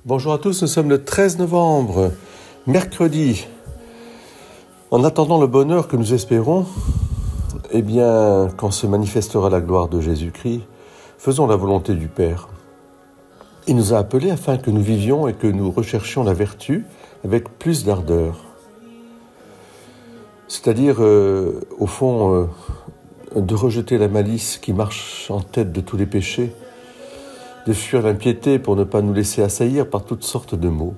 Bonjour à tous, nous sommes le 13 novembre, mercredi. En attendant le bonheur que nous espérons, quand se manifestera la gloire de Jésus-Christ, faisons la volonté du Père. Il nous a appelés afin que nous vivions et que nous recherchions la vertu avec plus d'ardeur. C'est-à-dire, au fond, de rejeter la malice qui marche en tête de tous les péchés, de fuir l'impiété pour ne pas nous laisser assaillir par toutes sortes de maux.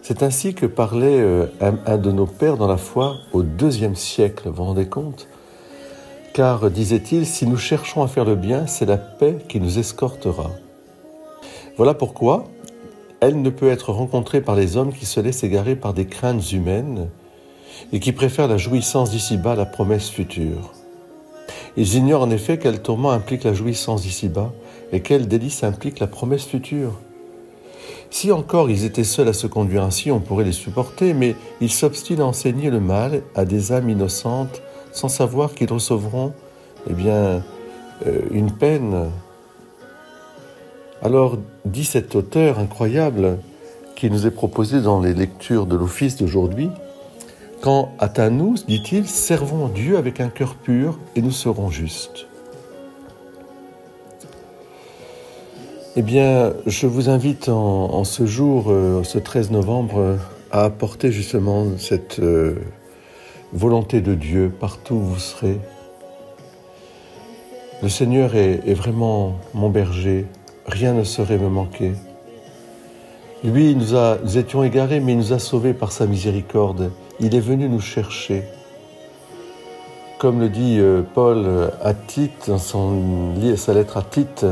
C'est ainsi que parlait un de nos pères dans la foi au IIe siècle, vous vous rendez compte ? Car, disait-il, si nous cherchons à faire le bien, c'est la paix qui nous escortera. Voilà pourquoi elle ne peut être rencontrée par les hommes qui se laissent égarer par des craintes humaines et qui préfèrent la jouissance d'ici-bas à la promesse future. Ils ignorent en effet quel tourment implique la jouissance d'ici-bas et quel délice implique la promesse future. Si encore ils étaient seuls à se conduire ainsi, on pourrait les supporter, mais ils s'obstinent à enseigner le mal à des âmes innocentes sans savoir qu'ils recevront une peine. Alors, dit cet auteur incroyable qui nous est proposé dans les lectures de l'office d'aujourd'hui, « Quant à nous, dit-il, servons Dieu avec un cœur pur et nous serons justes. » Je vous invite en ce jour, ce 13 novembre, à apporter justement cette volonté de Dieu partout où vous serez. Le Seigneur est vraiment mon berger, rien ne saurait me manquer. Lui, nous étions égarés, mais il nous a sauvés par sa miséricorde. Il est venu nous chercher. Comme le dit Paul à Tite, dans sa lettre à Tite,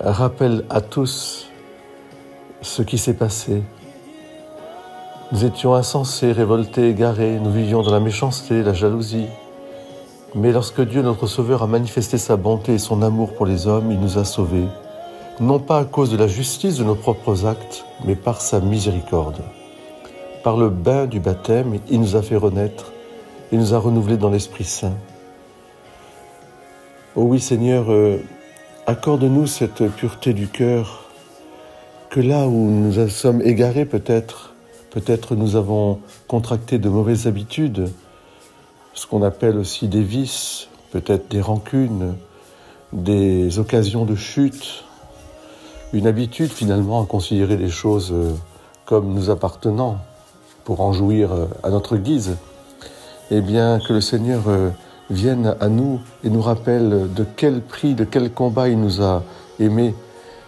rappelle à tous ce qui s'est passé. Nous étions insensés, révoltés, égarés, nous vivions dans la méchanceté, la jalousie. Mais lorsque Dieu, notre Sauveur, a manifesté sa bonté et son amour pour les hommes, il nous a sauvés, non pas à cause de la justice de nos propres actes, mais par sa miséricorde. Par le bain du baptême, il nous a fait renaître, il nous a renouvelés dans l'Esprit Saint. Oh oui, Seigneur, accorde-nous cette pureté du cœur, que là où nous sommes égarés peut-être nous avons contracté de mauvaises habitudes, ce qu'on appelle aussi des vices, peut-être des rancunes, des occasions de chute, une habitude finalement à considérer les choses comme nous appartenant pour en jouir à notre guise. Que le Seigneur vienne à nous et nous rappelle de quel prix, de quel combat il nous a aimés.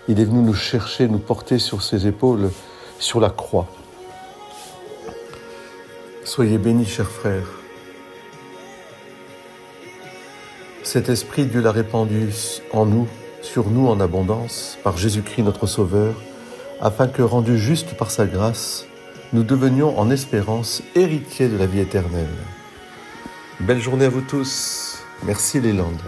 Il est venu nous chercher, nous porter sur ses épaules, sur la croix. Soyez bénis, chers frères. Cet esprit, Dieu l'a répandu en nous, sur nous en abondance, par Jésus-Christ notre Sauveur, afin que, rendus justes par sa grâce, nous devenions en espérance héritiers de la vie éternelle. Belle journée à vous tous. Merci les Landes.